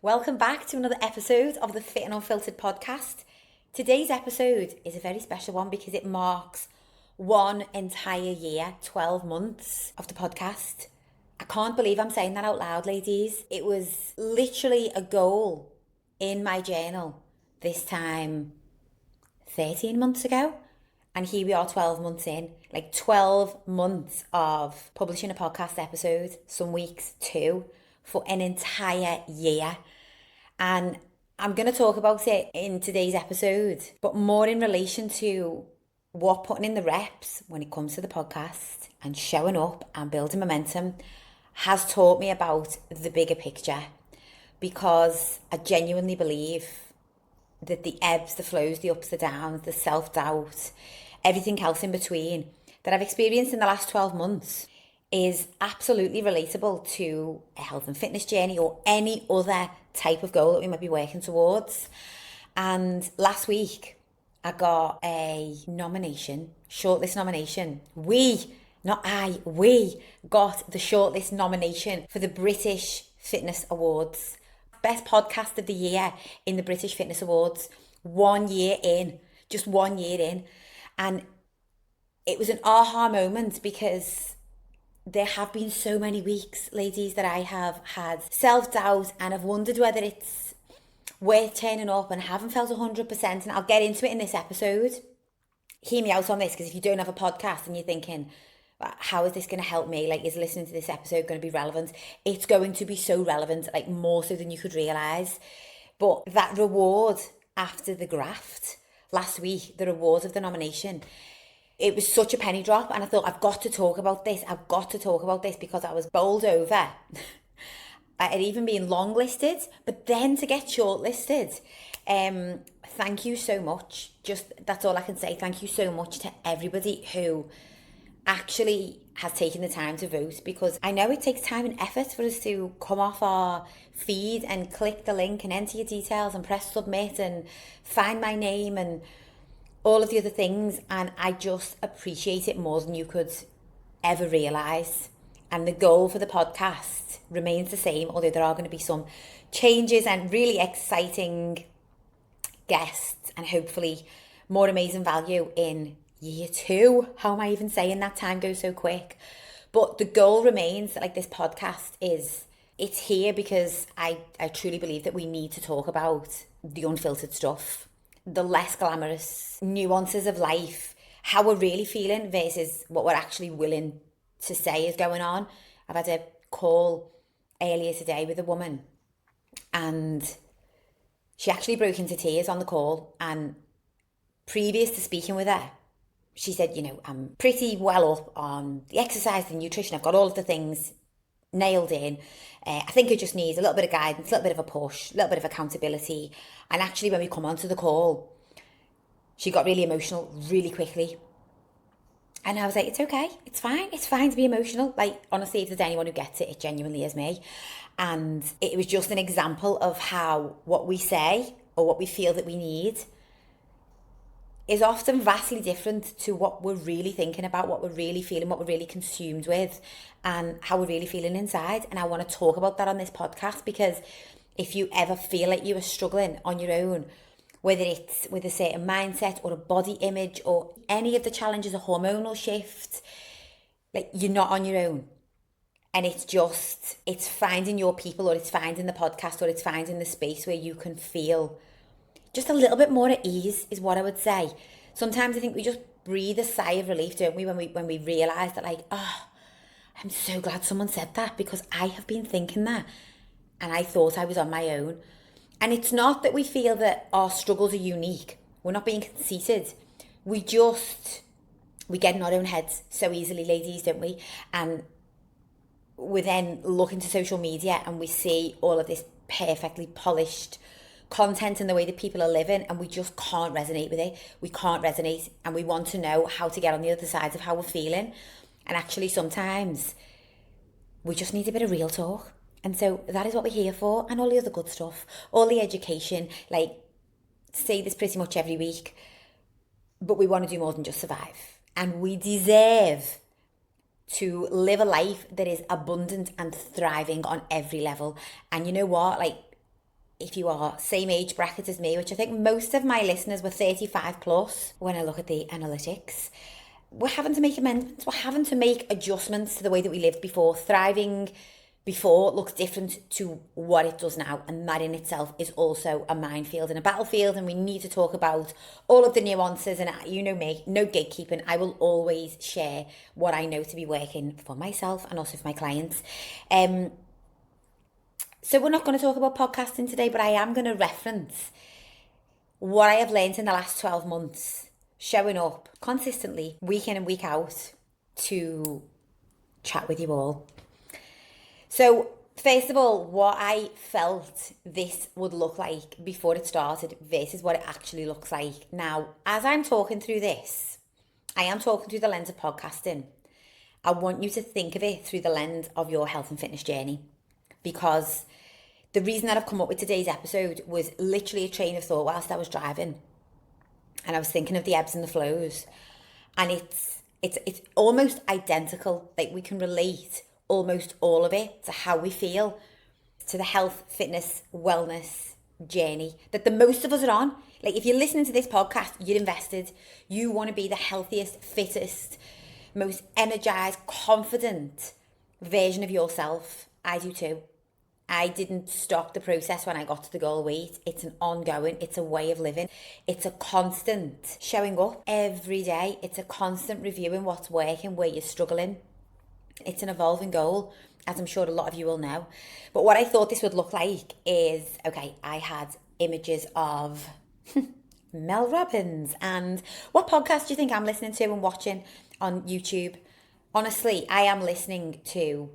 Welcome back to another episode of the Fit and Unfiltered Podcast. Today's episode is a very special one because it marks one entire year, 12 months of the podcast. I can't believe I'm saying that out loud, ladies. It was literally a goal in my journal this time 13 months ago. And here we are 12 months in, like 12 months of publishing a podcast episode, some weeks two, for an entire year. And I'm going to talk about it in today's episode, but more in relation to what putting in the reps when it comes to the podcast and showing up and building momentum has taught me about the bigger picture. Because I genuinely believe that the ebbs, the flows, the ups, the downs, the self-doubt, everything else in between that I've experienced in the last 12 months is absolutely relatable to a health and fitness journey or any other type of goal that we might be working towards. And last week, I got a nomination, shortlist nomination. We got the shortlist nomination for the British Fitness Awards. Best podcast of the year in the British Fitness Awards. 1 year in, just 1 year in. And it was an aha moment because there have been so many weeks, ladies, that I have had self-doubt and I've wondered whether it's worth turning up and haven't felt 100%. And I'll get into it in this episode. Hear me out on this, because if you don't have a podcast and you're thinking, how is this going to help me? Like, is listening to this episode going to be relevant? It's going to be so relevant, like more so than you could realise. But that reward after the graft last week, the reward of the nomination, it was such a penny drop, and I thought, I've got to talk about this because I was bowled over. I had even been longlisted, but then to get shortlisted. Thank you so much. Just, that's all I can say. Thank you so much to everybody who actually has taken the time to vote, because I know it takes time and effort for us to come off our feed and click the link and enter your details and press submit and find my name and all of the other things, and I just appreciate it more than you could ever realise. And the goal for the podcast remains the same, although there are going to be some changes and really exciting guests and hopefully more amazing value in year two. How am I even saying that? Time goes so quick. But the goal remains that, like, this podcast it's here because I truly believe that we need to talk about the unfiltered stuff, the less glamorous nuances of life, how we're really feeling versus what we're actually willing to say is going on. I've had a call earlier today with a woman, and she actually broke into tears on the call. And previous to speaking with her, she said, I'm pretty well up on the exercise, the nutrition. I've got all of the things nailed in. I think it just needs a little bit of guidance, a little bit of a push, a little bit of accountability. And actually, when we come onto the call, she got really emotional really quickly. And I was like, it's okay. It's fine to be emotional. Like, honestly, if there's anyone who gets it, it genuinely is me. And it was just an example of how what we say or what we feel that we need is often vastly different to what we're really thinking about, what we're really feeling, what we're really consumed with, and how we're really feeling inside. And I want to talk about that on this podcast, because if you ever feel like you are struggling on your own, whether it's with a certain mindset or a body image or any of the challenges, a hormonal shift, like, you're not on your own. And it's finding your people, or it's finding the podcast, or it's finding the space where you can feel just a little bit more at ease, is what I would say. Sometimes I think we just breathe a sigh of relief, don't we, when we realise that, like, I'm so glad someone said that, because I have been thinking that and I thought I was on my own. And it's not that we feel that our struggles are unique. We're not being conceited. We get in our own heads so easily, ladies, don't we? And we then look into social media and we see all of this perfectly polished content and the way that people are living, and we just can't resonate with it. We can't resonate, and we want to know how to get on the other side of how we're feeling. And actually, sometimes we just need a bit of real talk. And so that is what we're here for, and all the other good stuff, all the education. Like, say this pretty much every week, but we want to do more than just survive. And we deserve to live a life that is abundant and thriving on every level. And you know what? Like, if you are same age bracket as me, which I think most of my listeners were 35 plus when I look at the analytics, we're having to make amendments. We're having to make adjustments to the way that we lived before. Thriving before looks different to what it does now, and that in itself is also a minefield and a battlefield, and we need to talk about all of the nuances. And you know me, no gatekeeping. I will always share what I know to be working for myself and also for my clients. So we're not going to talk about podcasting today, but I am going to reference what I have learned in the last 12 months, showing up consistently week in and week out to chat with you all. So first of all, what I felt this would look like before it started versus what it actually looks like now. As I'm talking through this, I am talking through the lens of podcasting. I want you to think of it through the lens of your health and fitness journey, because the reason that I've come up with today's episode was literally a train of thought whilst I was driving, and I was thinking of the ebbs and the flows, and it's almost identical. Like, we can relate almost all of it to how we feel, to the health, fitness, wellness journey that the most of us are on. Like, if you're listening to this podcast, you're invested. You want to be the healthiest, fittest, most energized, confident version of yourself. I do too. I didn't stop the process when I got to the goal weight. It's an ongoing, it's a way of living. It's a constant showing up every day. It's a constant reviewing what's working, where you're struggling. It's an evolving goal, as I'm sure a lot of you will know. But what I thought this would look like is, okay, I had images of Mel Robbins. And what podcast do you think I'm listening to and watching on YouTube? Honestly, I am listening to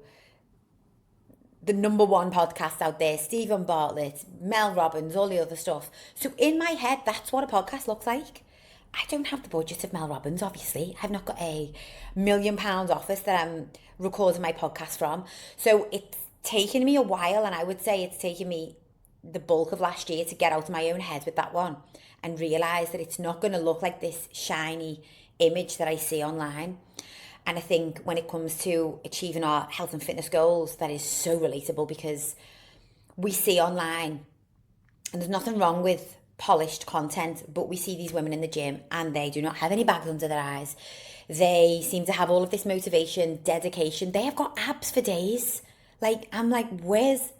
the number one podcast out there, Stephen Bartlett, Mel Robbins, all the other stuff. So in my head, that's what a podcast looks like. I don't have the budget of Mel Robbins, obviously. I've not got a £1 million office that I'm recording my podcast from. So it's taken me a while, and I would say it's taken me the bulk of last year to get out of my own head with that one and realise that it's not going to look like this shiny image that I see online. And I think when it comes to achieving our health and fitness goals, that is so relatable, because we see online, and there's nothing wrong with polished content, but we see these women in the gym and they do not have any bags under their eyes. They seem to have all of this motivation, dedication. They have got abs for days. Like, I'm like, where's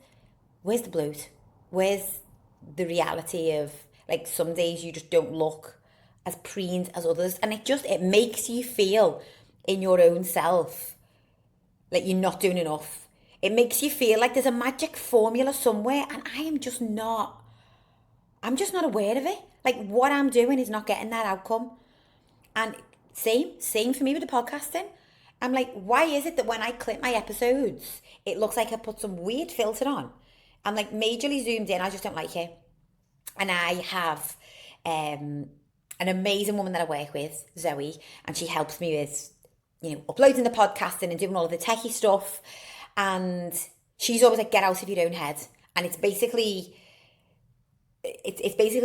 the bloat? Where's the reality of, like, some days you just don't look as preened as others, and it makes you feel in your own self like you're not doing enough. It makes you feel like there's a magic formula somewhere, and I'm just not aware of it. Like, what I'm doing is not getting that outcome. And same for me with the podcasting. I'm like, why is it that when I clip my episodes, it looks like I put some weird filter on? I'm like majorly zoomed in. I just don't like it. And I have an amazing woman that I work with, Zoe, and she helps me with, uploading the podcasting and doing all of the techie stuff. And she's always like, get out of your own head. And it's basically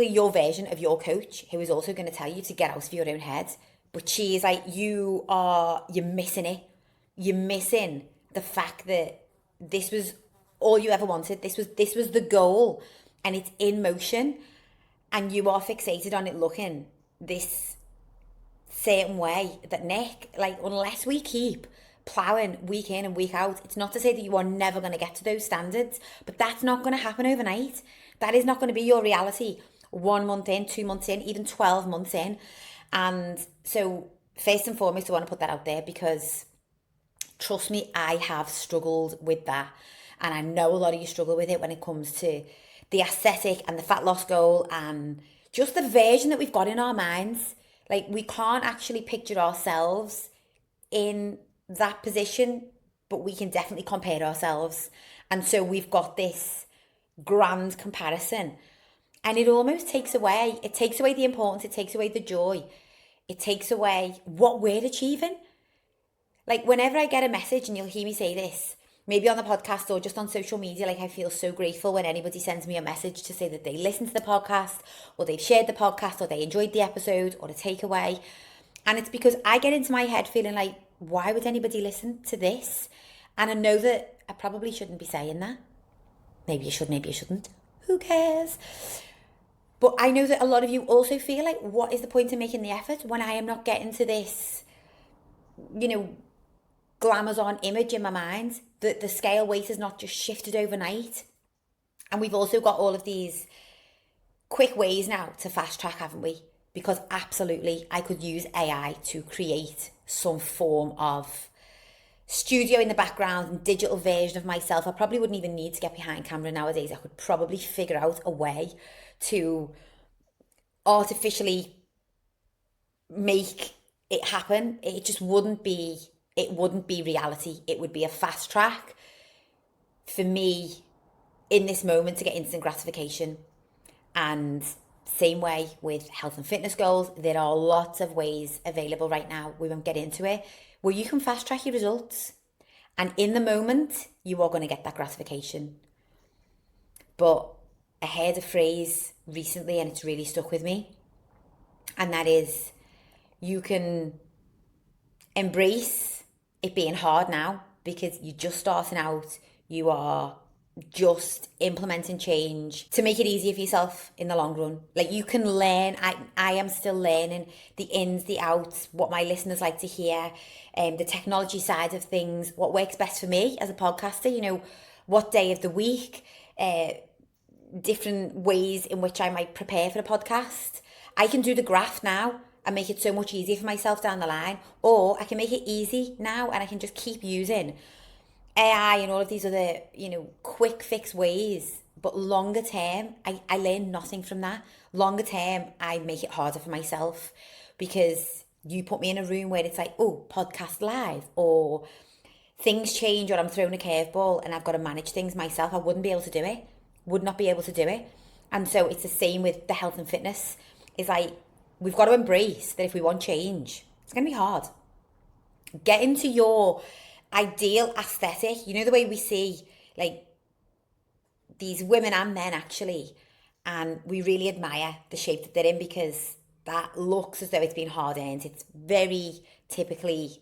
your version of your coach, who is also going to tell you to get out of your own head. But she is like, you're missing it. You're missing the fact that this was all you ever wanted. This was the goal, and it's in motion, and you are fixated on it looking this certain way. That, Nick, like, unless we keep ploughing week in and week out, it's not to say that you are never going to get to those standards, but that's not going to happen overnight. That is not going to be your reality 1 month in, 2 months in, even 12 months in. And so first and foremost, I want to put that out there, because trust me, I have struggled with that. And I know a lot of you struggle with it when it comes to the aesthetic and the fat loss goal and just the version that we've got in our minds. Like, we can't actually picture ourselves in that position, but we can definitely compare ourselves. And so we've got this grand comparison, and it almost takes away the importance, it takes away the joy, it takes away what we're achieving. Like, whenever I get a message, and you'll hear me say this, maybe on the podcast or just on social media, like, I feel so grateful when anybody sends me a message to say that they listened to the podcast, or they've shared the podcast, or they enjoyed the episode, or a takeaway. And it's because I get into my head feeling like, why would anybody listen to this? And I know that I probably shouldn't be saying that. Maybe you should, maybe you shouldn't. who cares? But I know that a lot of you also feel like, what is the point of making the effort when I am not getting to this, glamazon image in my mind? That the scale weight has not just shifted overnight. And we've also got all of these quick ways now to fast track, haven't we? Because absolutely, I could use AI to create some form of studio in the background and digital version of myself. I probably wouldn't even need to get behind camera nowadays. I could probably figure out a way to artificially make it happen. It just wouldn't be reality. It would be a fast track for me in this moment to get instant gratification. And same way with health and fitness goals, there are lots of ways available right now, we won't get into it, where you can fast track your results. And in the moment, you are going to get that gratification. But I heard a phrase recently and it's really stuck with me. And that is, you can embrace it being hard now because you're just starting out. You are just implementing change to make it easier for yourself in the long run. Like, you can learn. I am still learning the ins, the outs, what my listeners like to hear, the technology side of things, what works best for me as a podcaster, what day of the week, different ways in which I might prepare for the podcast. I can do the graph now and make it so much easier for myself down the line, or I can make it easy now and I can just keep using AI and all of these other, quick fix ways. But longer term, I learn nothing from that. Longer term, I make it harder for myself because you put me in a room where it's like, oh, podcast live, or things change, or I'm throwing a curveball and I've got to manage things myself. I wouldn't be able to do it. Would not be able to do it. And so it's the same with the health and fitness. It's like, we've got to embrace that if we want change, it's going to be hard. Get into your ideal aesthetic. The way we see like these women and men actually, and we really admire the shape that they're in because that looks as though it's been hard earned. It's very typically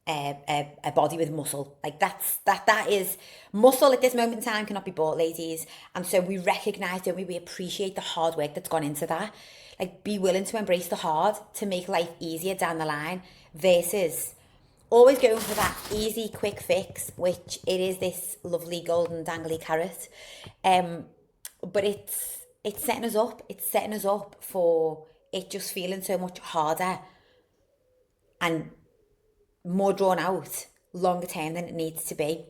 a body with muscle. Like that is muscle at this moment in time cannot be bought, ladies. And so we recognize, don't we? We appreciate the hard work that's gone into that. Like, be willing to embrace the hard to make life easier down the line versus always going for that easy, quick fix, which it is this lovely golden dangly carrot. But it's setting us up. It's setting us up for it just feeling so much harder and more drawn out longer term than it needs to be.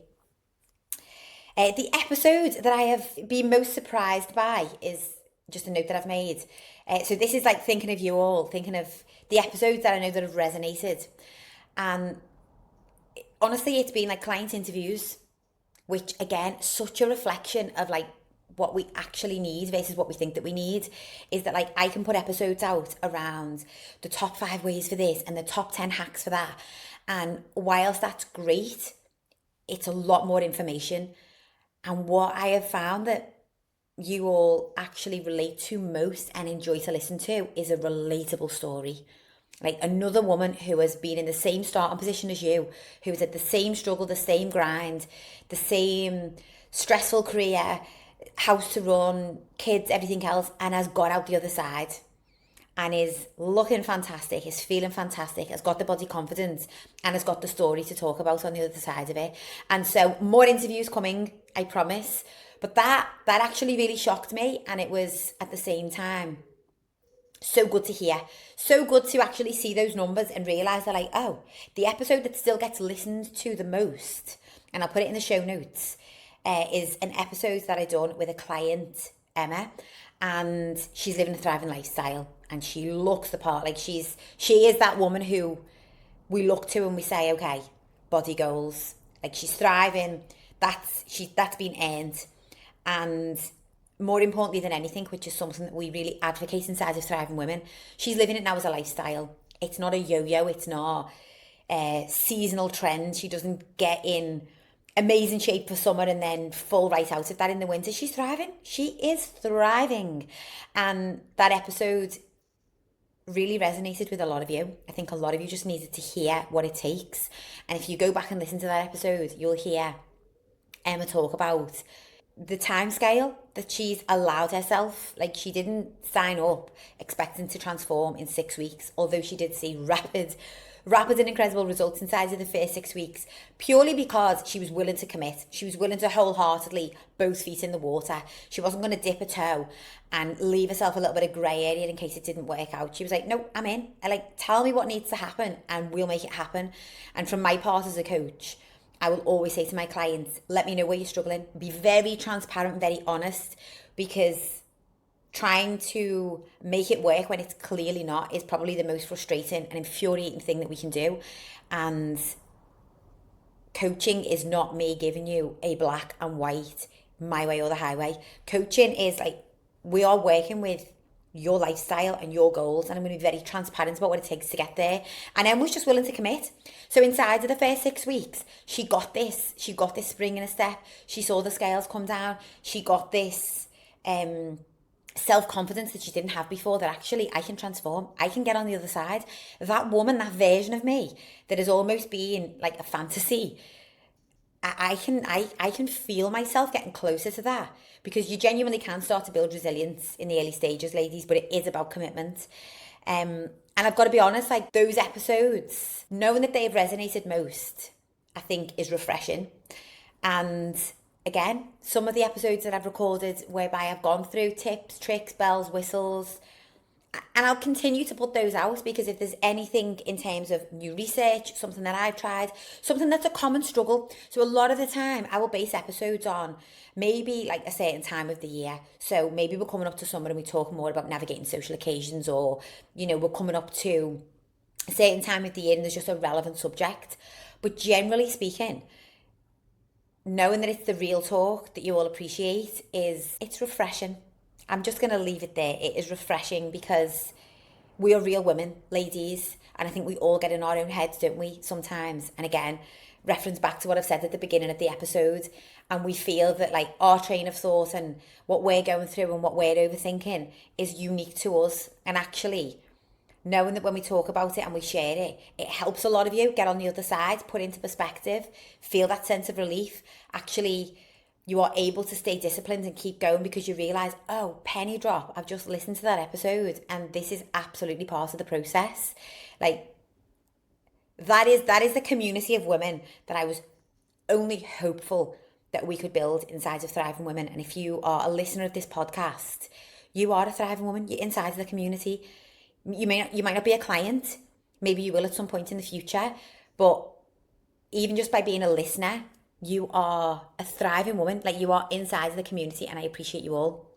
The episode that I have been most surprised by is just a note that I've made. So this is like thinking of you all, thinking of the episodes that I know that have resonated. And honestly, it's been like client interviews, which again, such a reflection of like what we actually need versus what we think that we need. Is that like I can put episodes out around the top 5 ways for this and the top 10 hacks for that. And whilst that's great, it's a lot more information. And what I have found that you all actually relate to most and enjoy to listen to is a relatable story. Like another woman who has been in the same starting position as you, who has had the same struggle, the same grind, the same stressful career, house to run, kids, everything else, and has got out the other side and is looking fantastic, is feeling fantastic, has got the body confidence and has got the story to talk about on the other side of it. And so more interviews coming, I promise. But that actually really shocked me, and it was at the same time so good to hear. So good to actually see those numbers and realise that like, oh, the episode that still gets listened to the most, and I'll put it in the show notes, is an episode that I done with a client, Emma, and she's living a thriving lifestyle and she looks the part. Like she is that woman who we look to and we say, okay, body goals. Like she's thriving. That's been earned. And more importantly than anything, which is something that we really advocate inside of Thriving Women, she's living it now as a lifestyle. It's not a yo-yo. It's not a seasonal trend. She doesn't get in amazing shape for summer and then fall right out of that in the winter. She's thriving. She is thriving. And that episode really resonated with a lot of you. I think a lot of you just needed to hear what it takes. And if you go back and listen to that episode, you'll hear Emma talk about the time scale that she's allowed herself, like she didn't sign up expecting to transform in 6 weeks, although she did see rapid and incredible results inside of the first 6 weeks, purely because she was willing to commit. She was willing to wholeheartedly, both feet in the water. She wasn't going to dip a toe and leave herself a little bit of grey area in case it didn't work out. She was like, no, I'm in. Tell me what needs to happen and we'll make it happen. And from my part as a coach, I will always say to my clients, let me know where you're struggling. Be very transparent and very honest, because trying to make it work when it's clearly not is probably the most frustrating and infuriating thing that we can do. And coaching is not me giving you a black and white, my way or the highway. Coaching is like, we are working with your lifestyle and your goals, and I'm going to be very transparent about what it takes to get there. And Emma was just willing to commit. So inside of the first 6 weeks, she got this spring in a step. She saw the scales come down. She got this self-confidence that she didn't have before, that actually I can transform. I can get on the other side. That woman, that version of me that has almost been like a fantasy, I can feel myself getting closer to that, because you genuinely can start to build resilience in the early stages, ladies, but it is about commitment. And I've got to be honest, like those episodes, knowing that they've resonated most, I think is refreshing. And again, some of the episodes that I've recorded whereby I've gone through tips, tricks, bells, whistles, and I'll continue to put those out, because if there's anything in terms of new research, something that I've tried, something that's a common struggle. So a lot of the time I will base episodes on maybe like a certain time of the year. So maybe we're coming up to summer and we talk more about navigating social occasions, or, you know, we're coming up to a certain time of the year and there's just a relevant subject. But generally speaking, knowing that it's the real talk that you all appreciate it's refreshing. I'm just going to leave it there. It is refreshing because we are real women, ladies, and I think we all get in our own heads, don't we, sometimes? And again, reference back to what I've said at the beginning of the episode, and we feel that like our train of thought and what we're going through and what we're overthinking is unique to us. And actually, knowing that when we talk about it and we share it, it helps a lot of you get on the other side, put into perspective, feel that sense of relief. Actually, you are able to stay disciplined and keep going because you realise, oh, penny drop, I've just listened to that episode and this is absolutely part of the process. Like, that is the community of women that I was only hopeful that we could build inside of Thriving Women. And if you are a listener of this podcast, you are a Thriving Woman, you're inside of the community. You might not be a client, maybe you will at some point in the future, but even just by being a listener, you are a thriving woman. Like, you are inside of the community, and I appreciate you all.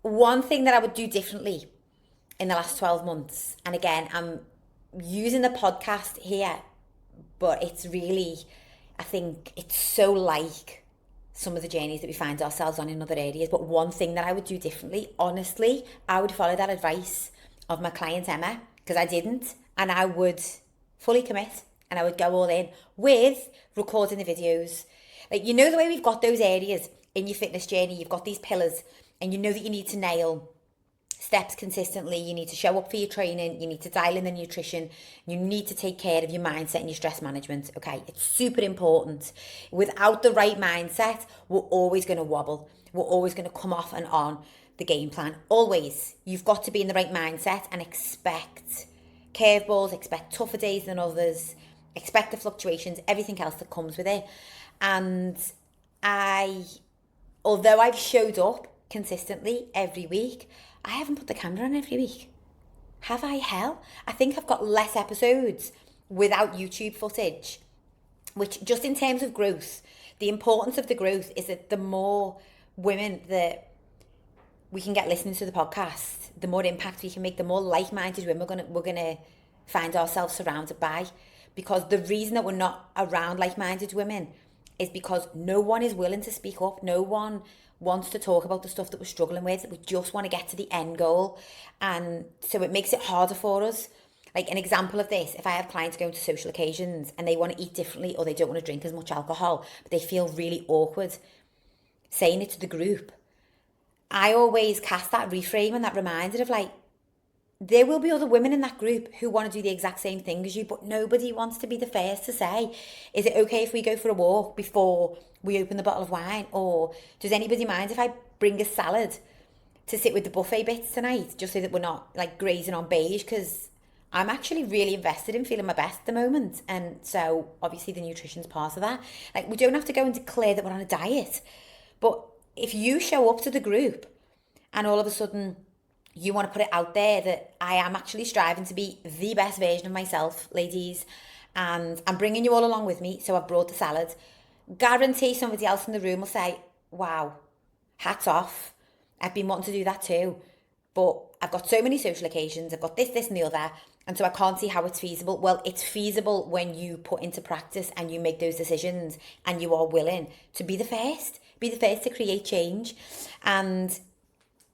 One thing that I would do differently in the last 12 months, and again, I'm using the podcast here, but it's really, I think it's so like some of the journeys that we find ourselves on in other areas. But one thing that I would do differently, honestly, I would follow that advice of my client Emma, because I didn't, and I would fully commit. And I would go all in with recording the videos. Like, you know, the way we've got those areas in your fitness journey, you've got these pillars and you know that you need to nail steps consistently. You need to show up for your training. You need to dial in the nutrition. You need to take care of your mindset and your stress management. Okay, it's super important. Without the right mindset, we're always going to wobble. We're always going to come off and on the game plan. Always. You've got to be in the right mindset and expect curveballs, expect tougher days than others, expect the fluctuations, everything else that comes with it. And although I've showed up consistently every week, I haven't put the camera on every week. Have I? Hell, I think I've got less episodes without YouTube footage, which, just in terms of growth, the importance of the growth is that the more women that we can get listening to the podcast, the more impact we can make, the more like-minded women we're gonna find ourselves surrounded by. Because the reason that we're not around like-minded women is because no one is willing to speak up. No one wants to talk about the stuff that we're struggling with. We just want to get to the end goal. And so it makes it harder for us. Like, an example of this, if I have clients going to social occasions and they want to eat differently, or they don't want to drink as much alcohol, but they feel really awkward saying it to the group, I always cast that reframe and that reminder of like, there will be other women in that group who want to do the exact same thing as you, but nobody wants to be the first to say, is it okay if we go for a walk before we open the bottle of wine? Or does anybody mind if I bring a salad to sit with the buffet bits tonight, just so that we're not like grazing on beige? Because I'm actually really invested in feeling my best at the moment. And so obviously the nutrition's part of that. Like, we don't have to go and declare that we're on a diet. But if you show up to the group and all of a sudden you want to put it out there that I am actually striving to be the best version of myself, ladies, and I'm bringing you all along with me, so I've brought the salad, guarantee somebody else in the room will say, wow, hats off, I've been wanting to do that too, but I've got so many social occasions, I've got this and the other, and so I can't see how it's feasible. Well, it's feasible when you put into practice and you make those decisions and you are willing to be the first to create change. And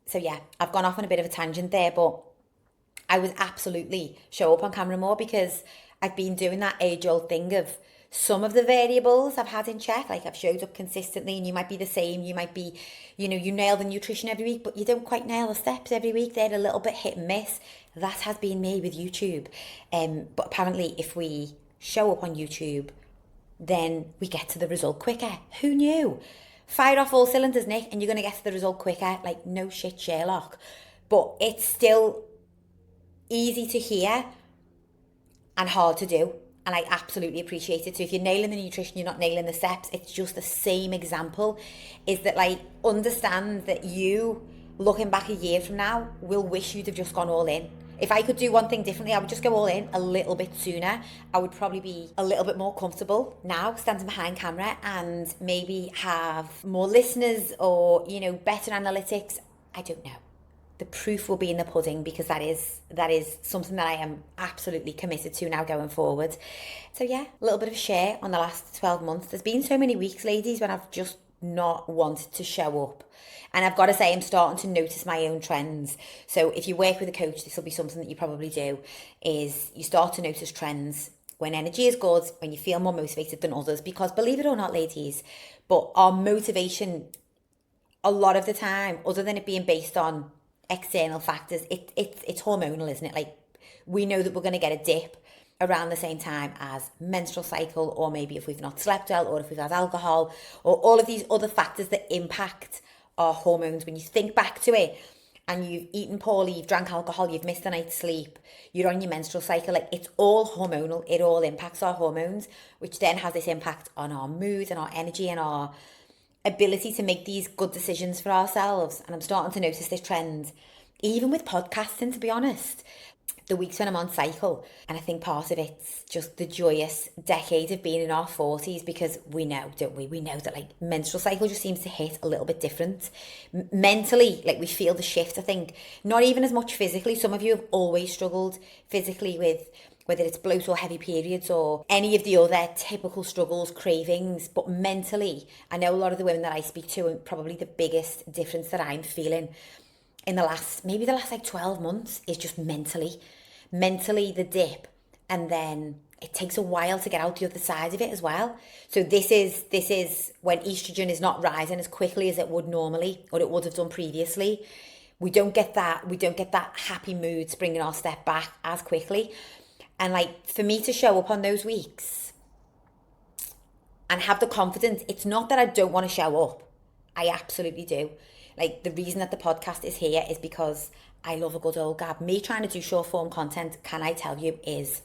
so yeah, I've gone off on a bit of a tangent there, but I was absolutely show up on camera more because I've been doing that age-old thing of some of the variables I've had in check. Like, I've showed up consistently, and you might be the same. You might be, you nail the nutrition every week, but you don't quite nail the steps every week. They're a little bit hit and miss. That has been me with YouTube. But apparently if we show up on YouTube, then we get to the result quicker. Who knew? Fire off all cylinders, Nick, and you're going to get to the result quicker. Like, no shit, Sherlock. But it's still easy to hear and hard to do. And I absolutely appreciate it. So if you're nailing the nutrition, you're not nailing the steps. It's just the same example. Is that, like, understand that you, looking back a year from now, will wish you'd have just gone all in. If I could do one thing differently, I would just go all in a little bit sooner. I would probably be a little bit more comfortable now standing behind camera and maybe have more listeners or, better analytics. I don't know. The proof will be in the pudding, because that is something that I am absolutely committed to now going forward. So yeah, a little bit of a share on the last 12 months. There's been so many weeks, ladies, when I've just not wanted to show up. And I've got to say, I'm starting to notice my own trends. So if you work with a coach, this will be something that you probably do, is you start to notice trends when energy is good, when you feel more motivated than others. Because believe it or not, ladies, but our motivation, a lot of the time, other than it being based on external factors, it's hormonal, isn't it? Like, we know that we're going to get a dip around the same time as menstrual cycle, or maybe if we've not slept well, or if we've had alcohol, or all of these other factors that impact our hormones. When you think back to it, and you've eaten poorly, you've drank alcohol, you've missed a night's sleep, you're on your menstrual cycle, like, it's all hormonal. It all impacts our hormones, which then has this impact on our mood and our energy and our ability to make these good decisions for ourselves. And I'm starting to notice this trend, even with podcasting, to be honest. The weeks when I'm on cycle, and I think part of it's just the joyous decade of being in our 40s, because we know, don't we? We know that, like, menstrual cycle just seems to hit a little bit different. Mentally, like, we feel the shift, I think. Not even as much physically. Some of you have always struggled physically with whether it's bloat or heavy periods or any of the other typical struggles, cravings. But mentally, I know a lot of the women that I speak to, and probably the biggest difference that I'm feeling in the last like 12 months is just mentally the dip, and then it takes a while to get out the other side of it as well. So this is when estrogen is not rising as quickly as it would normally, or it would have done previously. We don't get that happy mood bringing our step back as quickly. And, like, for me to show up on those weeks and have the confidence, it's not that I don't want to show up. I absolutely do. Like, the reason that the podcast is here is because I love a good old gab. Me trying to do short form content, can I tell you, is,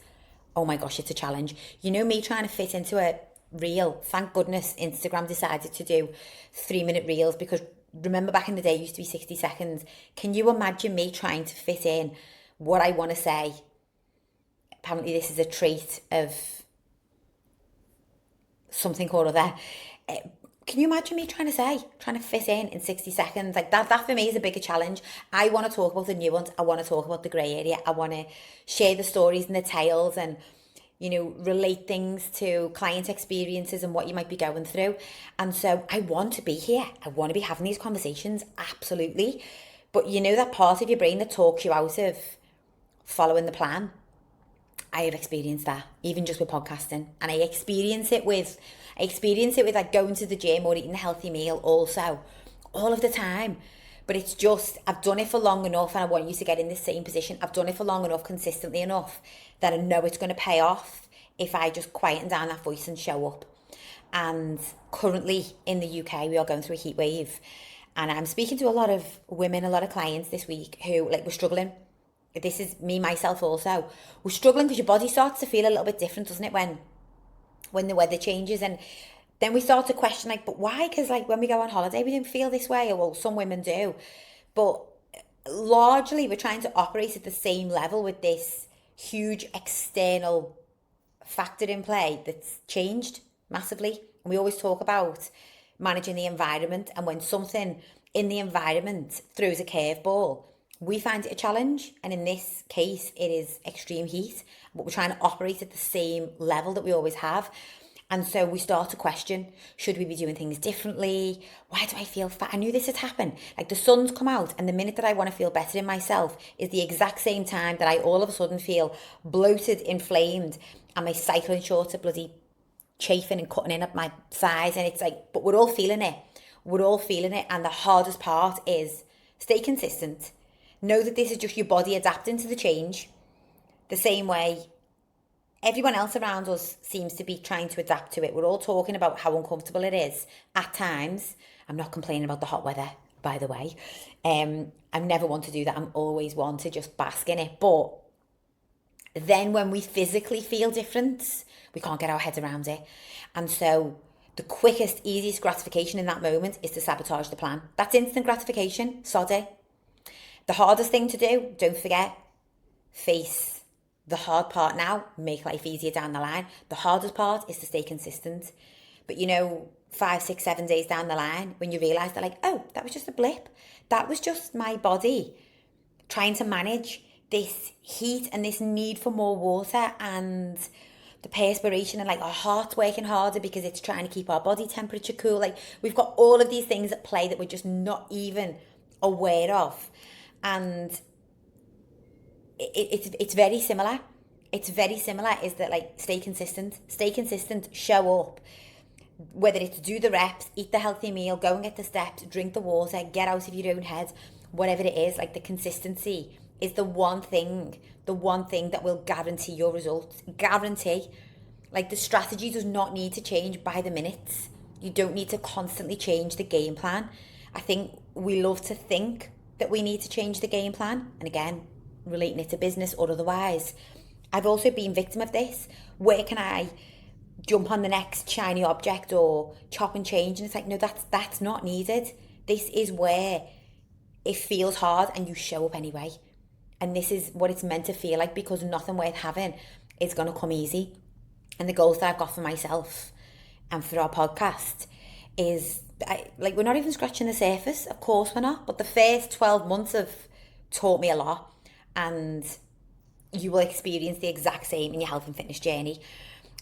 oh my gosh, it's a challenge. Me trying to fit into a reel. Thank goodness Instagram decided to do 3-minute reels, because remember back in the day it used to be 60 seconds. Can you imagine me trying to fit in what I want to say? Apparently this is a trait of something or other. Can you imagine me trying to fit in 60 seconds? Like, that for me is a bigger challenge. I want to talk about the nuance. I want to talk about the grey area. I want to share the stories and the tales and, relate things to client experiences and what you might be going through. And so I want to be here. I want to be having these conversations, absolutely. But that part of your brain that talks you out of following the plan, I have experienced that, even just with podcasting. And I experience it with like going to the gym or eating a healthy meal also, all of the time. But it's just, I've done it for long enough and I want you to get in the same position. I've done it for long enough, consistently enough, that I know it's going to pay off if I just quieten down that voice and show up. And currently in the UK, we are going through a heat wave. And I'm speaking to a lot of women, a lot of clients this week who like were struggling. This is me, myself also. We're struggling because your body starts to feel a little bit different, doesn't it, when the weather changes. And then we start to question, like, but why? Because like when we go on holiday, we don't feel this way. Or well, some women do. But largely, we're trying to operate at the same level with this huge external factor in play that's changed massively. And we always talk about managing the environment, and when something in the environment throws a curveball, we find it a challenge. And in this case, it is extreme heat, but we're trying to operate at the same level that we always have. And so we start to question, should we be doing things differently? Why do I feel fat? I knew this had happened. Like the sun's come out, and the minute that I want to feel better in myself is the exact same time that I all of a sudden feel bloated, inflamed, and my cycling shorts are bloody chafing and cutting in at my thighs. And it's like, but we're all feeling it. We're all feeling it. And the hardest part is stay consistent. Know that this is just your body adapting to the change the same way everyone else around us seems to be trying to adapt to it. We're all talking about how uncomfortable it is at times. I'm not complaining about the hot weather, by the way. I never want to do that. I'm always one to just bask in it. But then when we physically feel different, we can't get our heads around it. And so the quickest, easiest gratification in that moment is to sabotage the plan. That's instant gratification. Sod it. The hardest thing to do, don't forget, face the hard part now, make life easier down the line. The hardest part is to stay consistent. But 5, 6, 7 days down the line, when you realise that like, oh, that was just a blip. That was just my body trying to manage this heat and this need for more water and the perspiration, and like our heart's working harder because it's trying to keep our body temperature cool. Like we've got all of these things at play that we're just not even aware of. And it's very similar. It's very similar, is that like stay consistent, show up. Whether it's do the reps, eat the healthy meal, go and get the steps, drink the water, get out of your own head, whatever it is, like the consistency is the one thing that will guarantee your results. Guarantee. Like the strategy does not need to change by the minutes. You don't need to constantly change the game plan. I think we love to think that we need to change the game plan. And again, relating it to business or otherwise, I've also been victim of this. Where can I jump on the next shiny object or chop and change? And it's like, no, that's not needed. This is where it feels hard and you show up anyway. And this is what it's meant to feel like, because nothing worth having is going to come easy. And the goals that I've got for myself and for our podcast is, we're not even scratching the surface. Of course we're not. But the first 12 months have taught me a lot. And you will experience the exact same in your health and fitness journey.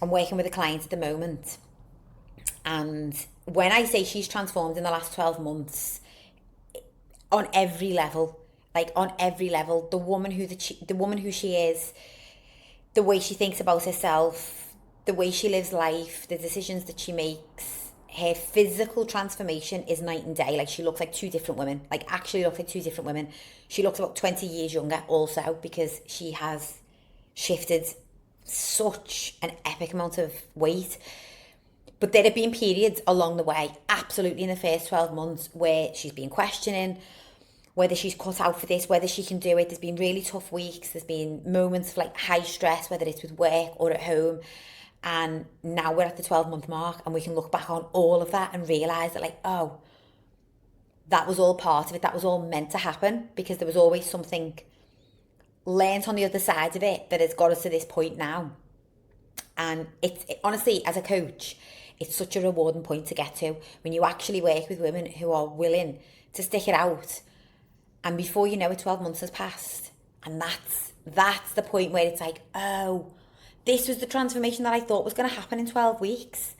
I'm working with a client at the moment. And when I say she's transformed in the last 12 months, on every level, the woman who she is, the way she thinks about herself, the way she lives life, the decisions that she makes, her physical transformation is night and day. Like she looks like two different women, actually looks like two different women. She looks about 20 years younger also, because she has shifted such an epic amount of weight. But there have been periods along the way, absolutely in the first 12 months, where she's been questioning whether she's cut out for this, whether she can do it. There's been really tough weeks. There's been moments of high stress, whether it's with work or at home. And now we're at the 12-month mark, and we can look back on all of that and realise that oh, that was all part of it. That was all meant to happen, because there was always something learnt on the other side of it that has got us to this point now. And honestly, as a coach, it's such a rewarding point to get to when you actually work with women who are willing to stick it out. And before you know it, 12 months has passed. And that's the point where it's like, oh, this was the transformation that I thought was going to happen in 12 weeks.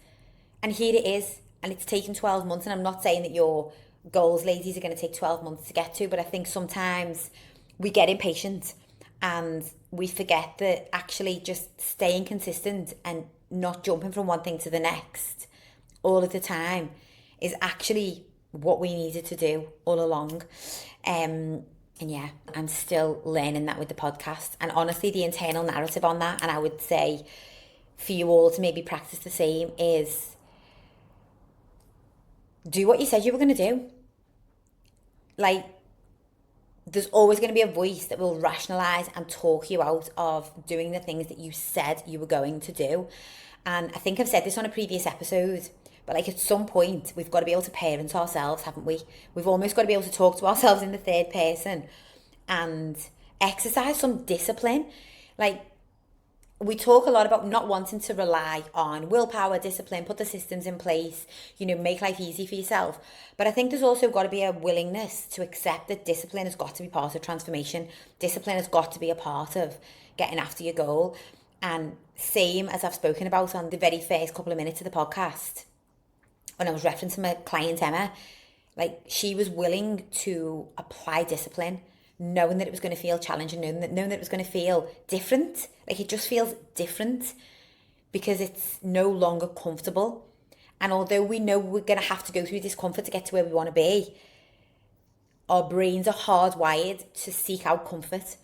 And here it is. And it's taken 12 months. And I'm not saying that your goals, ladies, are going to take 12 months to get to. But I think sometimes we get impatient and we forget that actually just staying consistent and not jumping from one thing to the next all of the time is actually what we needed to do all along. And yeah, I'm still learning that with the podcast. And honestly, the internal narrative on that, and I would say for you all to maybe practice the same, is do what you said you were going to do. Like, there's always going to be a voice that will rationalize and talk you out of doing the things that you said you were going to do. And I think I've said this on a previous episode, but like at some point, we've got to be able to parent ourselves, haven't we? We've almost got to be able to talk to ourselves in the third person and exercise some discipline. Like, we talk a lot about not wanting to rely on willpower, discipline, put the systems in place, make life easy for yourself. But I think there's also got to be a willingness to accept that discipline has got to be part of transformation. Discipline has got to be a part of getting after your goal. And same as I've spoken about on the very first couple of minutes of the podcast, when I was referencing my client Emma, like, she was willing to apply discipline, knowing that it was going to feel challenging, knowing that it was going to feel different. Like, it just feels different because it's no longer comfortable. And although we know we're going to have to go through discomfort to get to where we want to be, our brains are hardwired to seek out comfort.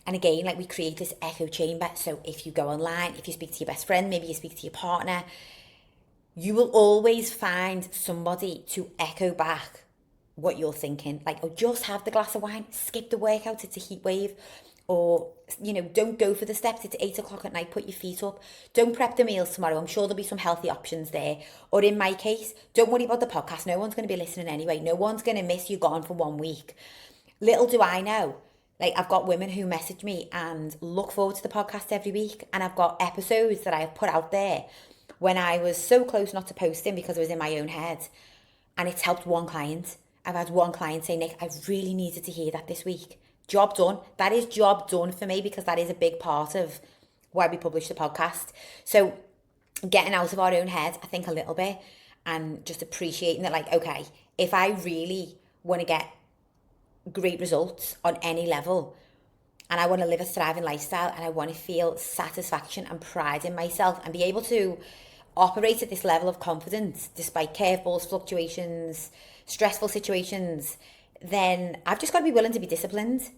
And again, like, we create this echo chamber. So if you go online, if you speak to your best friend, maybe you speak to your partner, you will always find somebody to echo back what you're thinking. Like, oh, just have the glass of wine, skip the workout, it's a heatwave. Or, don't go for the steps, it's 8 o'clock at night, put your feet up. Don't prep the meals tomorrow, I'm sure there'll be some healthy options there. Or in my case, don't worry about the podcast, no one's going to be listening anyway. No one's going to miss you gone for 1 week. Little do I know, like, I've got women who message me and look forward to the podcast every week. And I've got episodes that I have put out there when I was so close not to posting because I was in my own head. And it's helped one client. I've had one client say, Nick, I really needed to hear that this week. Job done. That is job done for me, because that is a big part of why we publish the podcast. So getting out of our own head, I think, a little bit, and just appreciating that, like, okay, if I really want to get great results on any level, and I want to live a thriving lifestyle, and I want to feel satisfaction and pride in myself and be able to operate at this level of confidence despite curveballs, fluctuations, stressful situations, then I've just got to be willing to be disciplined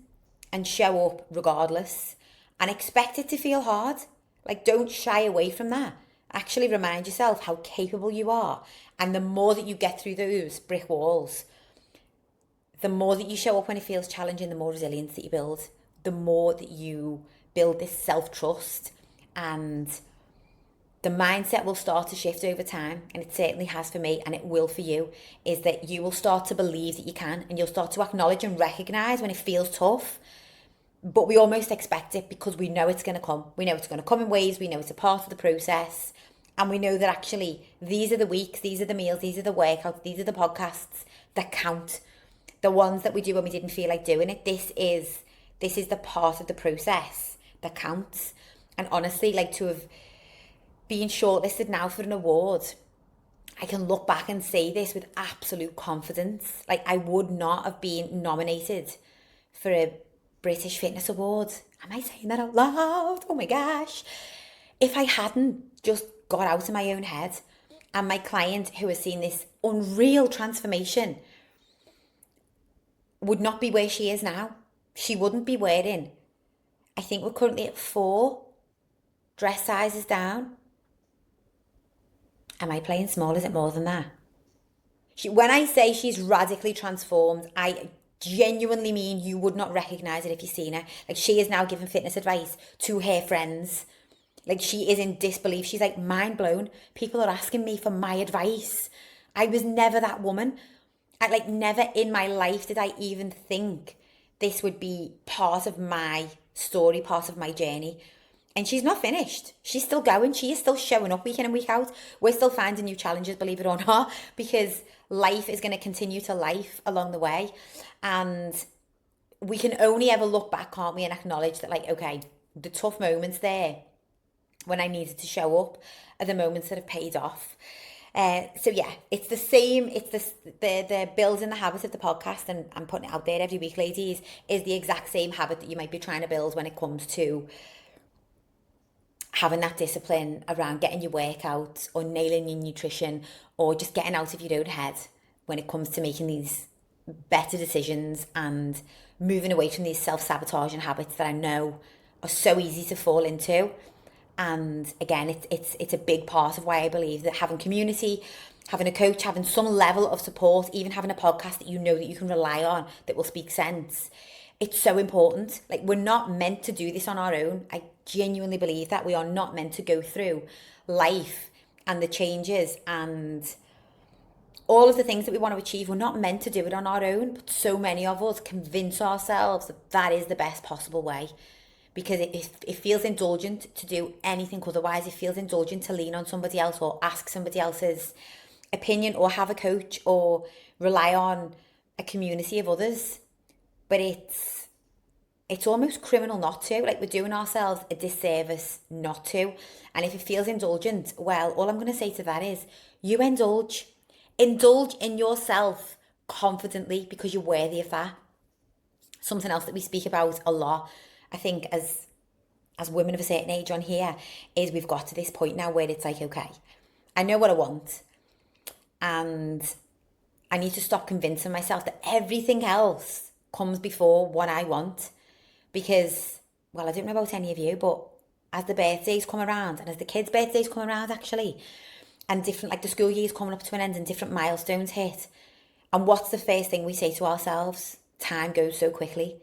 and show up regardless, and expect it to feel hard. Like, don't shy away from that. Actually remind yourself how capable you are. And the more that you get through those brick walls, the more that you show up when it feels challenging, the more resilience that you build, the more that you build this self-trust, and the mindset will start to shift over time, and it certainly has for me, and it will for you, is that you will start to believe that you can, and you'll start to acknowledge and recognise when it feels tough. But we almost expect it because we know it's going to come. We know it's going to come in waves. We know it's a part of the process. And we know that actually these are the weeks, these are the meals, these are the workouts, these are the podcasts that count. The ones that we do when we didn't feel like doing it. This is the part of the process that counts. And honestly, like, to have been shortlisted now for an award, I can look back and say this with absolute confidence. Like, I would not have been nominated for a British Fitness Award. Am I saying that out loud? Oh my gosh. If I hadn't just got out of my own head, and my client, who has seen this unreal transformation, would not be where she is now. She wouldn't be wearing, I think we're currently at 4 dress sizes down. Am I playing small? Is it more than that? When I say she's radically transformed, I genuinely mean you would not recognise it if you've seen her. Like, she is now giving fitness advice to her friends. Like, she is in disbelief. She's like, mind blown. People are asking me for my advice. I was never that woman. Never in my life did I even think this would be part of my story, part of my journey. And she's not finished. She's still going. She is still showing up week in and week out. We're still finding new challenges, believe it or not, because life is going to continue to life along the way. And we can only ever look back, can't we, and acknowledge that, like, okay, the tough moments there when I needed to show up are the moments that have paid off. So yeah, it's the same. It's the building the habit of the podcast, and I'm putting it out there every week, ladies, is the exact same habit that you might be trying to build when it comes to having that discipline around getting your workouts or nailing your nutrition or just getting out of your own head when it comes to making these better decisions and moving away from these self-sabotaging habits that I know are so easy to fall into. And again, it's a big part of why I believe that having community, having a coach, having some level of support, even having a podcast that you know that you can rely on, that will speak sense, it's so important. Like, we're not meant to do this on our own. I genuinely believe that we are not meant to go through life and the changes and all of the things that we want to achieve. We're not meant to do it on our own, but so many of us convince ourselves that that is the best possible way, because it feels indulgent to do anything otherwise. It feels indulgent to lean on somebody else or ask somebody else's opinion or have a coach or rely on a community of others. But it's almost criminal not to. Like, we're doing ourselves a disservice not to. And if it feels indulgent, well, all I'm going to say to that is you indulge. Indulge in yourself confidently, because you're worthy of that. Something else that we speak about a lot, I think, as women of a certain age on here, is we've got to this point now where it's like, okay, I know what I want, and I need to stop convincing myself that everything else comes before what I want. Because, well, I don't know about any of you, but as the birthdays come around, and as the kids' birthdays come around actually, and different, like the school year's coming up to an end and different milestones hit, and what's the first thing we say to ourselves? Time goes so quickly.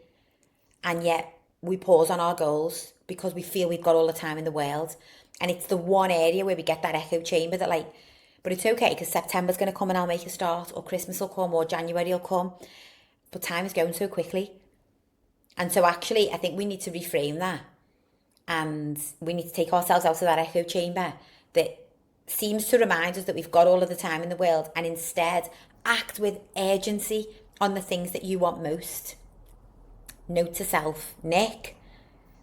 And yet we pause on our goals because we feel we've got all the time in the world. And it's the one area where we get that echo chamber that, like, but it's okay because September's going to come and I'll make a start, or Christmas will come, or January will come. But time is going so quickly. And so actually, I think we need to reframe that. And we need to take ourselves out of that echo chamber that seems to remind us that we've got all of the time in the world, and instead act with urgency on the things that you want most. Note to self, Nick,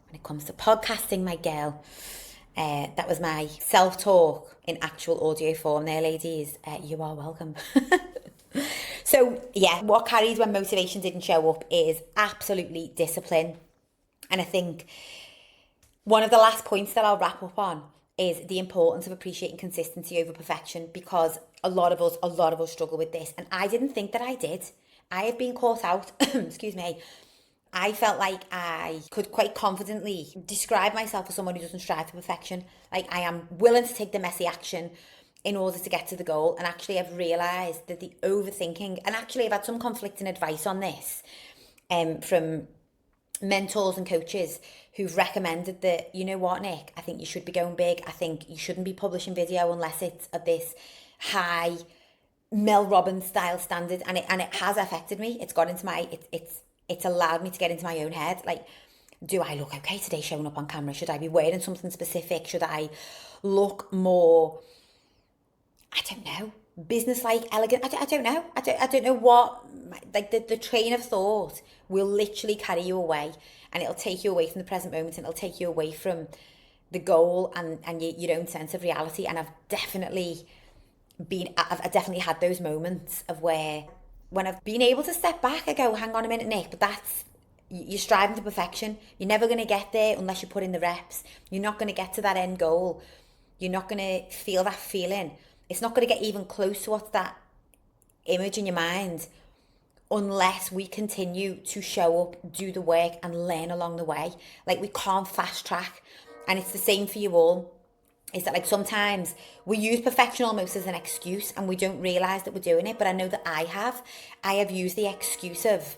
when it comes to podcasting, my girl, that was my self-talk in actual audio form there, ladies. You are welcome. So, yeah, what carries when motivation didn't show up is absolutely discipline. And I think one of the last points that I'll wrap up on is the importance of appreciating consistency over perfection, because a lot of us struggle with this. And I didn't think that I did. I have been caught out, excuse me. I felt like I could quite confidently describe myself as someone who doesn't strive for perfection. Like, I am willing to take the messy action in order to get to the goal. And actually, I've realised that the overthinking, and actually I've had some conflicting advice on this from mentors and coaches who've recommended that, you know what, Nick, I think you should be going big. I think you shouldn't be publishing video unless it's at this high Mel Robbins style standard. And it has affected me. It's got into my, it's allowed me to get into my own head. Like, do I look okay today showing up on camera? Should I be wearing something specific? Should I look more, I don't know, business-like, elegant? I don't know. I don't know what, like the train of thought will literally carry you away, and it'll take you away from the present moment, and it'll take you away from the goal and your own sense of reality. And I've definitely had those moments of where, when I've been able to step back, I go, hang on a minute, Nick, but you're striving for perfection. You're never going to get there unless you put in the reps. You're not going to get to that end goal. You're not going to feel that feeling. It's not going to get even close to what's that image in your mind unless we continue to show up, do the work, and learn along the way. Like, we can't fast track. And it's the same for you all. Is that, like, sometimes we use perfection almost as an excuse and we don't realise that we're doing it. But I know that I have used the excuse of,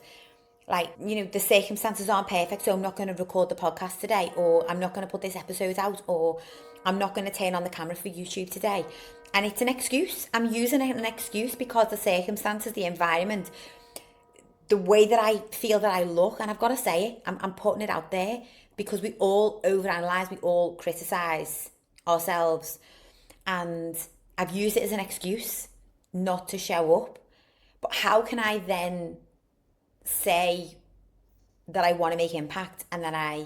like, you know, the circumstances aren't perfect, so I'm not going to record the podcast today, or I'm not going to put this episode out, or I'm not going to turn on the camera for YouTube today. And it's an excuse. I'm using it as an excuse because the circumstances, the environment, the way that I feel that I look, and I've got to say it, I'm putting it out there, because we all overanalyze, we all criticise ourselves, and I've used it as an excuse not to show up. But how can I then say that I want to make impact, and that I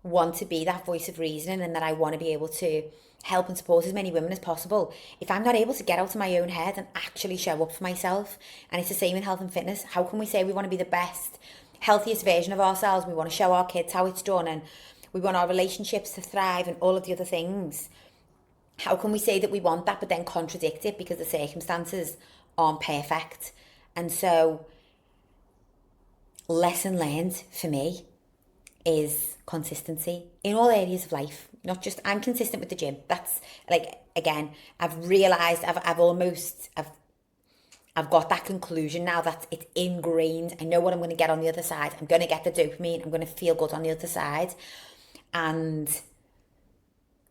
want to be that voice of reason, and that I want to be able to help and support as many women as possible, if I'm not able to get out of my own head and actually show up for myself? And it's the same in health and fitness. How can we say we want to be the best, healthiest version of ourselves? We want to show our kids how it's done, and we want our relationships to thrive, and all of the other things. How can we say that we want that but then contradict it because the circumstances aren't perfect. And so lesson learned for me is consistency in all areas of life. Not just, I'm consistent with the gym. That's like, again, I've realized I've got that conclusion now that it's ingrained. I know what I'm going to get on the other side. I'm going to get the dopamine. I'm going to feel good on the other side. And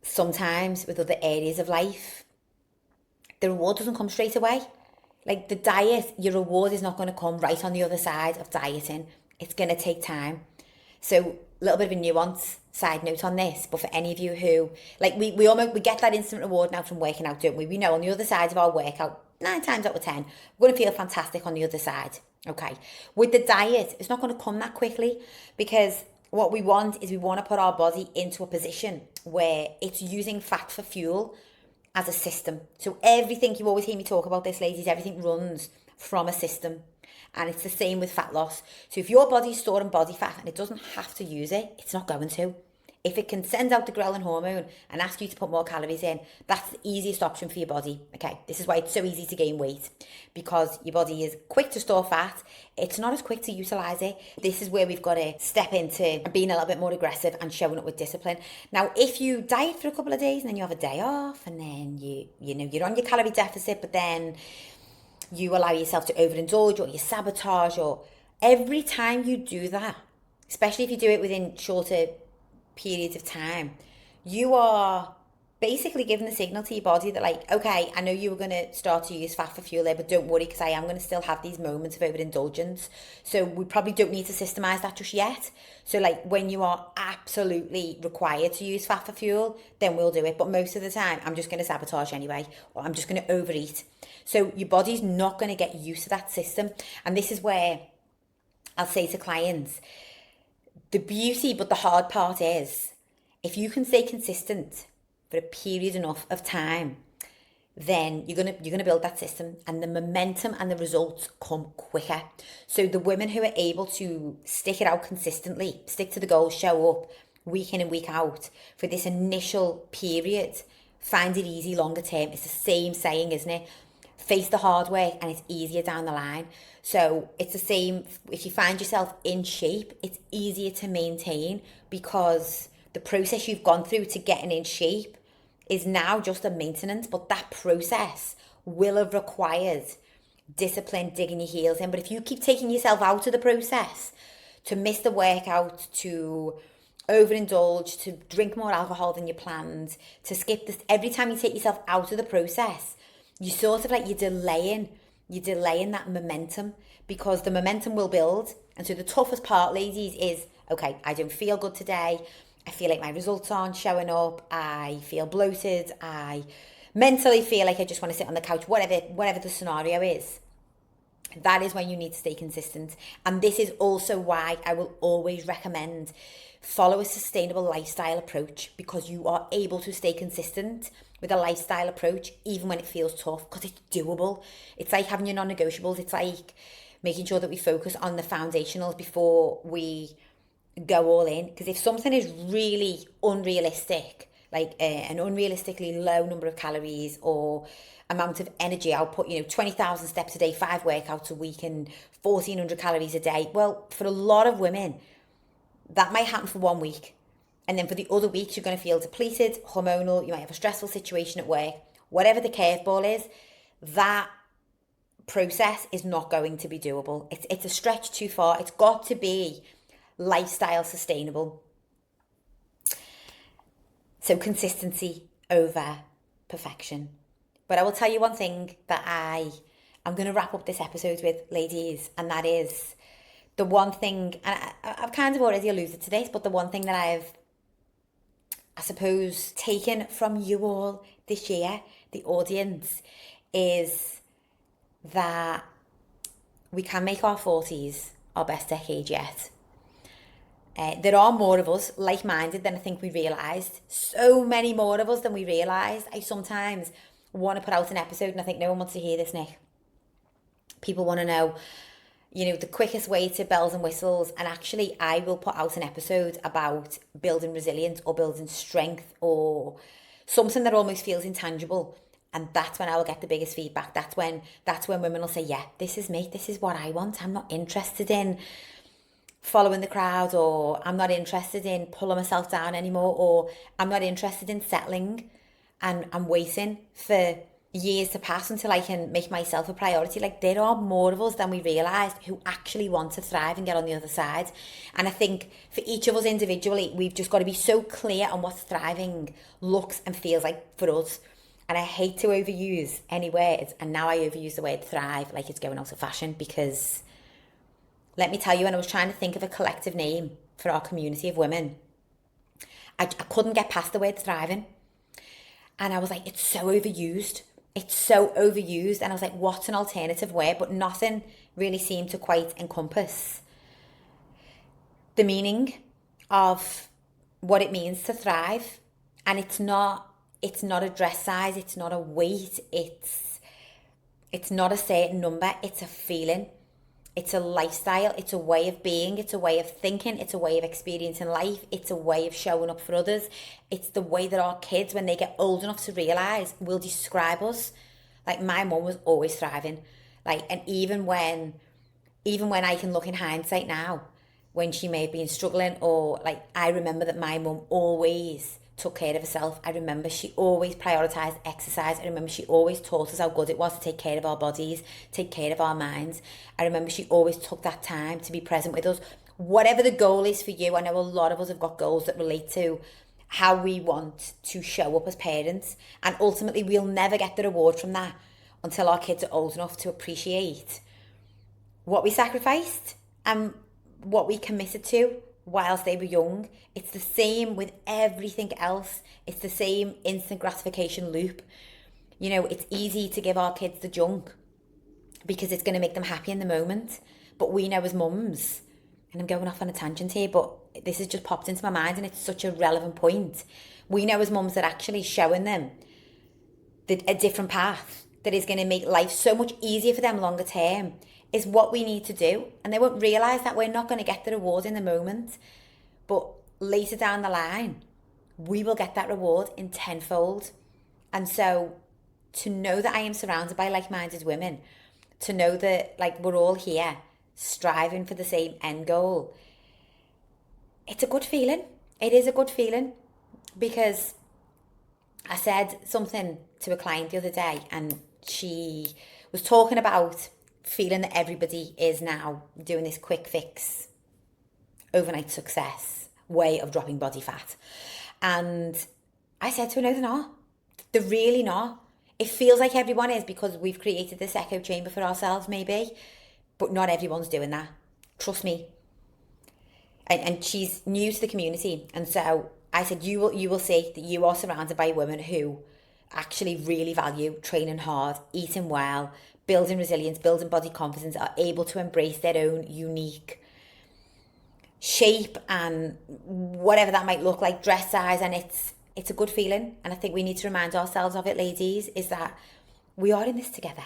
sometimes with other areas of life, the reward doesn't come straight away. Like the diet, your reward is not going to come right on the other side of dieting. It's going to take time. So a little bit of a nuance side note on this, but for any of you who, like we get that instant reward now from working out, don't we? We know on the other side of our workout, 9 times out of 10, we're going to feel fantastic on the other side. Okay. With the diet, it's not going to come that quickly, because what we want is we want to put our body into a position where it's using fat for fuel as a system. So everything, you always hear me talk about this, ladies, everything runs from a system. And it's the same with fat loss. So if your body's storing body fat and it doesn't have to use it, it's not going to. If it can send out the ghrelin hormone and ask you to put more calories in, that's the easiest option for your body. Okay, this is why it's so easy to gain weight, because your body is quick to store fat. It's not as quick to utilize it. This is where we've got to step into being a little bit more aggressive and showing up with discipline. Now, if you diet for a couple of days and then you have a day off, and then you're on your calorie deficit, but then you allow yourself to overindulge, or you sabotage, or every time you do that, especially if you do it within shorter periods of time, you are basically giving the signal to your body that, like, okay, I know you were going to start to use fat for fuel there, but don't worry, because I am going to still have these moments of overindulgence. So we probably don't need to systemize that just yet. So like when you are absolutely required to use fat for fuel, then we'll do it. But most of the time, I'm just going to sabotage anyway, or I'm just going to overeat. So your body's not going to get used to that system. And this is where I'll say to clients, the beauty, but the hard part is, if you can stay consistent for a period enough of time, then you're gonna build that system, and the momentum and the results come quicker. So the women who are able to stick it out consistently, stick to the goal, show up week in and week out for this initial period, find it easy longer term. It's the same saying, isn't it? Face the hard way and it's easier down the line. So it's the same, if you find yourself in shape, it's easier to maintain, because the process you've gone through to getting in shape is now just a maintenance, but that process will have required discipline, digging your heels in. But if you keep taking yourself out of the process, to miss the workout, to overindulge, to drink more alcohol than you planned, to skip this, every time you take yourself out of the process, you sort of like, you're delaying that momentum, because the momentum will build. And so the toughest part, ladies, is, okay, I don't feel good today. I feel like my results aren't showing up. I feel bloated. I mentally feel like I just want to sit on the couch, whatever the scenario is. That is when you need to stay consistent. And this is also why I will always recommend follow a sustainable lifestyle approach, because you are able to stay consistent with a lifestyle approach even when it feels tough, because it's doable. It's like having your non-negotiables. It's like making sure that we focus on the foundationals before we go all in. Because if something is really unrealistic, like an unrealistically low number of calories or amount of energy output, 20,000 steps a day, 5 workouts a week and 1,400 calories a day, well, for a lot of women, that might happen for 1 week. And then for the other weeks, you're going to feel depleted, hormonal, you might have a stressful situation at work. Whatever the curveball is, that process is not going to be doable. It's a stretch too far. It's got to be lifestyle sustainable. So consistency over perfection. But I will tell you one thing that I'm going to wrap up this episode with, ladies, and that is the one thing, and I've kind of already alluded to this, but the one thing that I suppose, taken from you all this year, the audience, is that we can make our 40s our best decade yet. There are more of us like-minded than I think we realised. So many more of us than we realised. I sometimes want to put out an episode and I think no one wants to hear this, Nick. People want to know, the quickest way to bells and whistles. And actually, I will put out an episode about building resilience or building strength or something that almost feels intangible. And that's when I will get the biggest feedback. That's when women will say, yeah, this is me. This is what I want. I'm not interested in following the crowd, or I'm not interested in pulling myself down anymore, or I'm not interested in settling and I'm waiting for years to pass until I can make myself a priority. Like, there are more of us than we realised who actually want to thrive and get on the other side. And I think for each of us individually, we've just got to be so clear on what thriving looks and feels like for us. And I hate to overuse any words, and now I overuse the word thrive like it's going out of fashion, because let me tell you, when I was trying to think of a collective name for our community of women, I couldn't get past the word thriving. And I was like, it's so overused. It's so overused. And I was like, what's an alternative word? But nothing really seemed to quite encompass the meaning of what it means to thrive. And it's not a dress size, it's not a weight, it's not a certain number, it's a feeling, it's a lifestyle, it's a way of being, it's a way of thinking, it's a way of experiencing life, it's a way of showing up for others. It's the way that our kids, when they get old enough to realise, will describe us. Like, my mum was always thriving. Like, and even when I can look in hindsight now, when she may have been struggling, or like, I remember that my mum always took care of herself. I remember she always prioritised exercise. I remember she always taught us how good it was to take care of our bodies, take care of our minds. I remember she always took that time to be present with us. Whatever the goal is for you, I know a lot of us have got goals that relate to how we want to show up as parents. And ultimately, we'll never get the reward from that until our kids are old enough to appreciate what we sacrificed and what we committed to whilst they were young. It's the same with everything else. It's the same instant gratification loop. You know, it's easy to give our kids the junk because it's going to make them happy in the moment. But we know as mums, and I'm going off on a tangent here, but this has just popped into my mind and it's such a relevant point. We know as mums that actually showing them a different path that is going to make life so much easier for them longer term is what we need to do. And they won't realise that we're not going to get the reward in the moment. But later down the line, we will get that reward in tenfold. And so to know that I am surrounded by like-minded women, to know that like we're all here striving for the same end goal, it's a good feeling. It is a good feeling, because I said something to a client the other day and she was talking about feeling that everybody is now doing this quick fix, overnight success way of dropping body fat. And I said to her, no, they're not. They're really not. It feels like everyone is because we've created this echo chamber for ourselves, maybe, but not everyone's doing that. Trust me. And she's new to the community. And so I said, you will see that you are surrounded by women who actually really value training hard, eating well, building resilience, building body confidence, are able to embrace their own unique shape and whatever that might look like, dress size. And it's a good feeling. And I think we need to remind ourselves of it, ladies, is that we are in this together.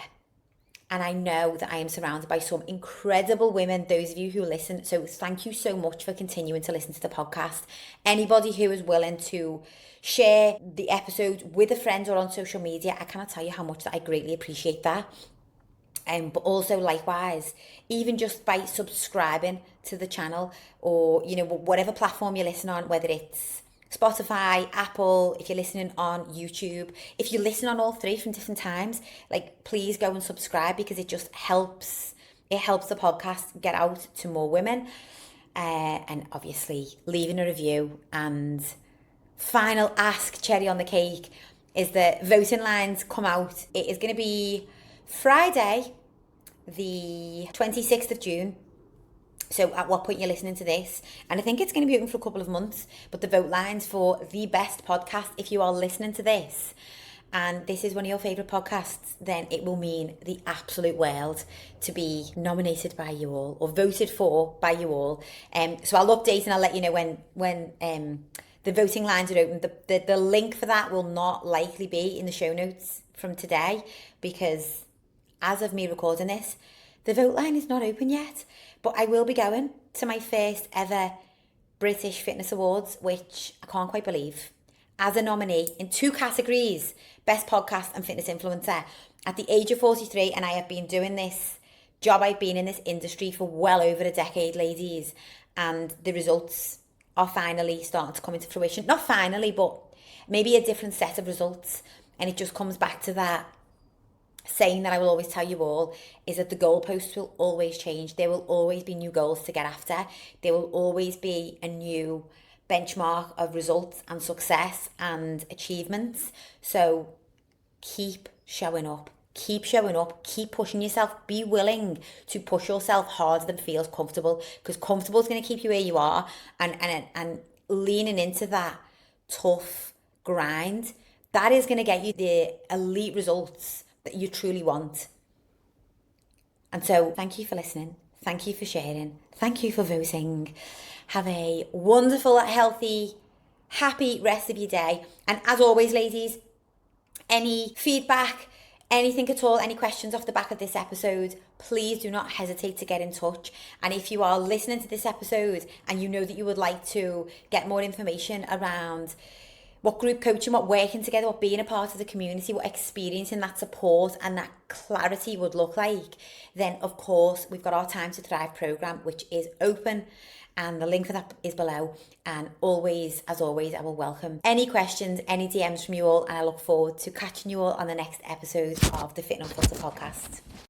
And I know that I am surrounded by some incredible women, those of you who listen. So thank you so much for continuing to listen to the podcast. Anybody who is willing to share the episode with a friend or on social media, I cannot tell you how much that I greatly appreciate that. But also likewise, even just by subscribing to the channel, or, you know, whatever platform you listen on, whether it's Spotify, Apple, if you're listening on YouTube, if you listen on all three from different times, like, please go and subscribe, because it just helps. It helps the podcast get out to more women. And obviously leaving a review. And final ask, cherry on the cake, is that voting lines come out. It is going to be Friday, the 26th of June. So at what point you're listening to this, and I think it's going to be open for a couple of months, but the vote lines for the best podcast, if you are listening to this and this is one of your favourite podcasts, then it will mean the absolute world to be nominated by you all, or voted for by you all. So I'll update and I'll let you know when the voting lines are open. The link for that will not likely be in the show notes from today, because as of me recording this, the vote line is not open yet. But I will be going to my first ever British Fitness Awards, which I can't quite believe. as a nominee in 2 categories, Best Podcast and Fitness Influencer, at the age of 43, and I have been doing this job, I've been in this industry for well over a decade, ladies, and the results are finally starting to come into fruition. Not finally, but maybe a different set of results. And it just comes back to that saying that I will always tell you all, is that the goalposts will always change. There will always be new goals to get after. There will always be a new benchmark of results and success and achievements. So keep showing up. Keep showing up, keep pushing yourself. Be willing to push yourself harder than feels comfortable, because comfortable is going to keep you where you are, and leaning into that tough grind, that is going to get you the elite results that you truly want. And so thank you for listening. Thank you for sharing. Thank you for voting. Have a wonderful, healthy, happy rest of your day. And as always, ladies, any feedback, anything at all, any questions off the back of this episode, please do not hesitate to get in touch. And if you are listening to this episode and you know that you would like to get more information around what group coaching, what working together, what being a part of the community, what experiencing that support and that clarity would look like, then of course we've got our Time to Thrive program, which is open, and the link for that is below. And always, as always, I will welcome any questions, any DMs from you all, and I look forward to catching you all on the next episode of the Fit and Unfiltered Podcast.